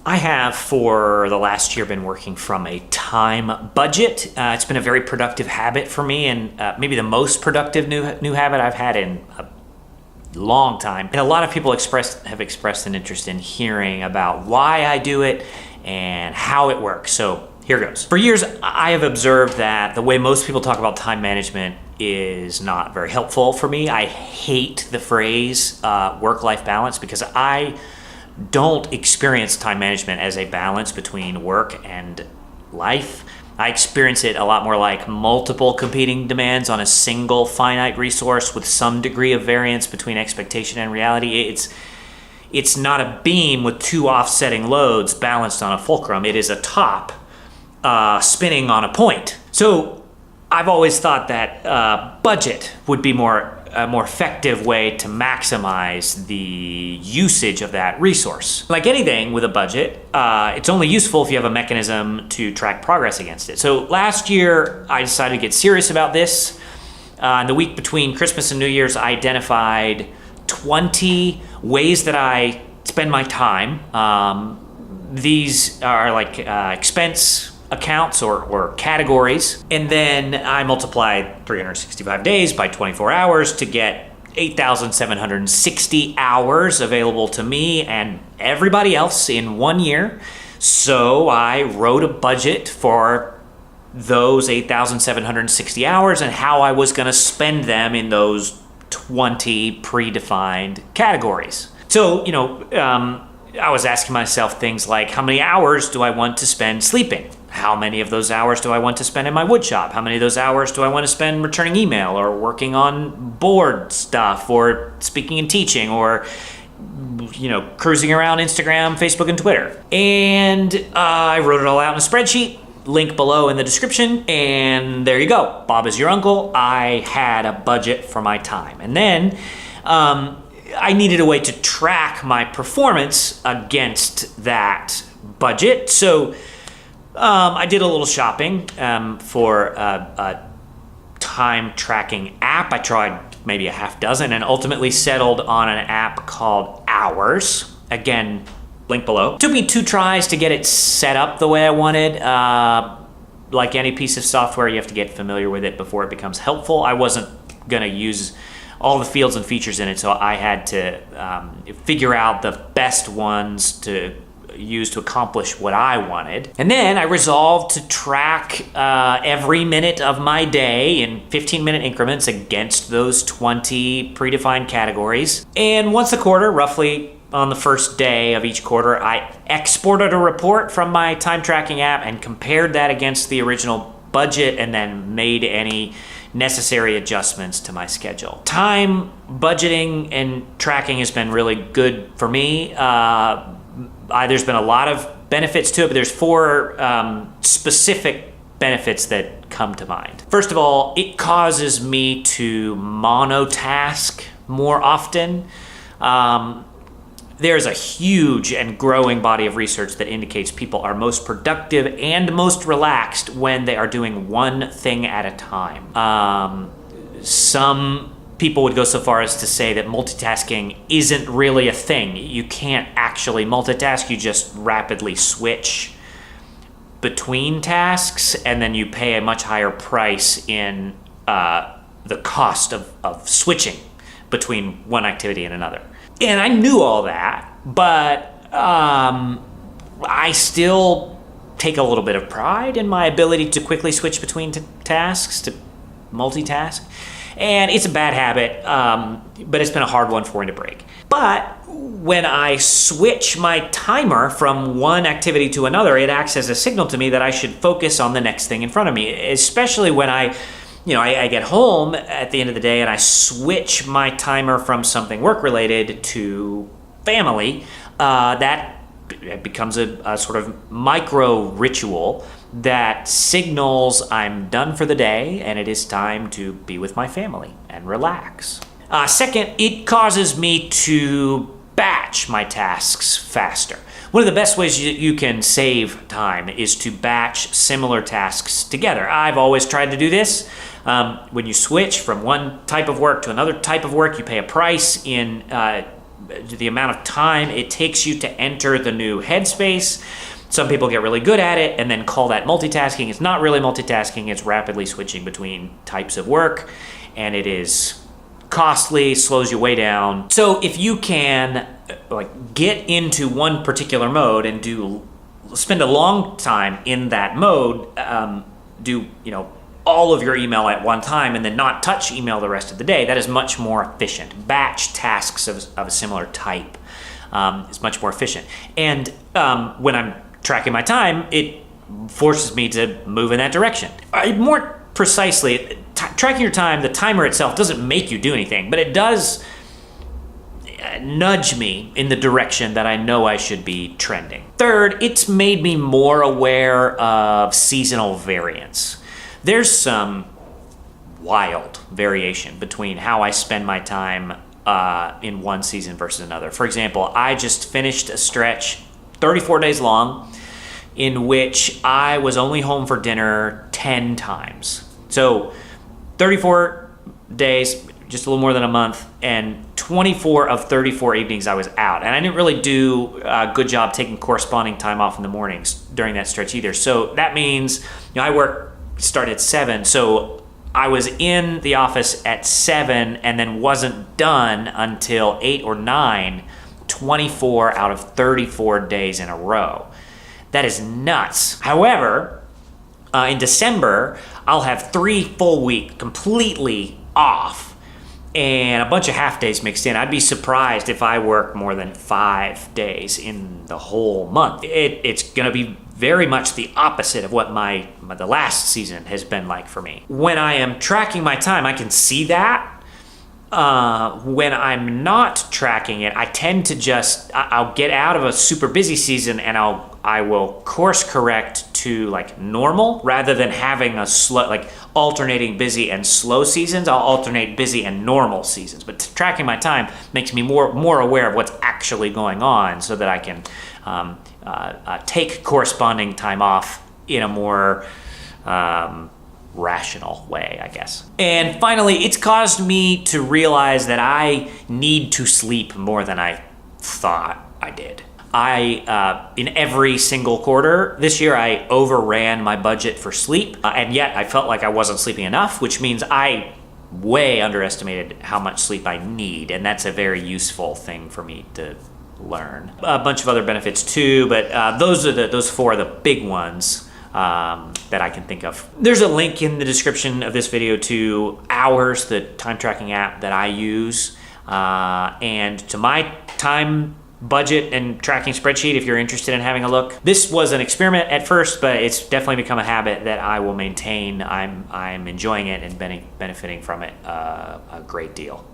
I have for the last year been working from a time budget. It's been a very productive habit for me, and maybe the most productive new habit I've had in a long time. And a lot of people have expressed an interest in hearing about why I do it and how it works. So here goes. For years, I have observed that the way most people talk about time management is not very helpful for me. I hate the phrase work-life balance because I don't experience time management as a balance between work and life. I experience it a lot more like multiple competing demands on a single finite resource with some degree of variance between expectation and reality. It's not a beam with two offsetting loads balanced on a fulcrum. It is a top spinning on a point. So I've always thought that budget would be a more effective way to maximize the usage of that resource. Like anything with a budget, it's only useful if you have a mechanism to track progress against it. So last year, I decided to get serious about this. In the week between Christmas and New Year's, I identified 20 ways that I spend my time. These are like expense accounts or categories, and then I multiplied 365 days by 24 hours to get 8,760 hours available to me and everybody else in 1 year. So I wrote a budget for those 8,760 hours and how I was going to spend them in those 20 predefined categories. So, I was asking myself things like, how many hours do I want to spend sleeping? How many of those hours do I want to spend in my wood shop? How many of those hours do I want to spend returning email or working on board stuff or speaking and teaching or, cruising around Instagram, Facebook, and Twitter? And I wrote it all out in a spreadsheet, link below in the description, and there you go. Bob is your uncle. I had a budget for my time. And then I needed a way to track my performance against that budget. So I did a little shopping for a time tracking app. I tried maybe a half dozen and ultimately settled on an app called Hours. Again, link below. It took me 2 tries to get it set up the way I wanted. Like any piece of software, you have to get familiar with it before it becomes helpful. I wasn't going to use all the fields and features in it, so I had to figure out the best ones to use to accomplish what I wanted. And then I resolved to track every minute of my day in 15-minute increments against those 20 predefined categories. And once a quarter, roughly on the first day of each quarter, I exported a report from my time tracking app and compared that against the original budget and then made any necessary adjustments to my schedule. Time budgeting and tracking has been really good for me. There's been a lot of benefits to it, but there's 4 specific benefits that come to mind. First of all, it causes me to monotask more often. There's a huge and growing body of research that indicates people are most productive and most relaxed when they are doing one thing at a time. Some people would go so far as to say that multitasking isn't really a thing. You can't actually multitask, you just rapidly switch between tasks, and then you pay a much higher price in the cost of switching between one activity and another. And I knew all that, but I still take a little bit of pride in my ability to quickly switch between tasks, to multitask. And it's a bad habit, but it's been a hard one for me to break. But when I switch my timer from one activity to another, it acts as a signal to me that I should focus on the next thing in front of me, especially when I get home at the end of the day and I switch my timer from something work-related to family. That becomes a sort of micro ritual that signals I'm done for the day and it is time to be with my family and relax. Second, it causes me to batch my tasks faster. One of the best ways you can save time is to batch similar tasks together. I've always tried to do this. When you switch from one type of work to another type of work, you pay a price in the amount of time it takes you to enter the new headspace. Some people get really good at it and then call that multitasking. It's not really multitasking. It's rapidly switching between types of work, and it is costly, slows you way down. So if you can get into one particular mode and spend a long time in that mode, do all of your email at one time and then not touch email the rest of the day, that is much more efficient. Batch tasks of a similar type is much more efficient. And when I'm tracking my time, it forces me to move in that direction. More precisely, tracking your time, the timer itself doesn't make you do anything, but it does nudge me in the direction that I know I should be trending. Third, it's made me more aware of seasonal variance. There's some wild variation between how I spend my time in one season versus another. For example, I just finished a stretch 34 days long in which I was only home for dinner 10 times. So 34 days, just a little more than a month, and 24 of 34 evenings I was out. And I didn't really do a good job taking corresponding time off in the mornings during that stretch either. So that means, I start at 7, so I was in the office at 7 and then wasn't done until 8 or 9, 24 out of 34 days in a row. That is nuts. However, in December, I'll have 3 full weeks completely off and a bunch of half days mixed in. I'd be surprised if I work more than 5 days in the whole month. It's going to be very much the opposite of what the last season has been like for me. When I am tracking my time, I can see that. When I'm not tracking it, I tend to I'll get out of a super busy season and I will course correct to normal rather than having a slow, alternating busy and slow seasons. I'll alternate busy and normal seasons. But tracking my time makes me more aware of what's actually going on so that I can take corresponding time off in a more rational way, I guess. And finally, it's caused me to realize that I need to sleep more than I thought I did. In every single quarter this year, I overran my budget for sleep, and yet I felt like I wasn't sleeping enough, which means I way underestimated how much sleep I need, and that's a very useful thing for me to learn. A bunch of other benefits too, but those 4 are the big ones that I can think of. There's a link in the description of this video to Hours, the time tracking app that I use, and to my time budget and tracking spreadsheet if you're interested in having a look. This was an experiment at first, but it's definitely become a habit that I will maintain. I'm enjoying it and benefiting from it a great deal.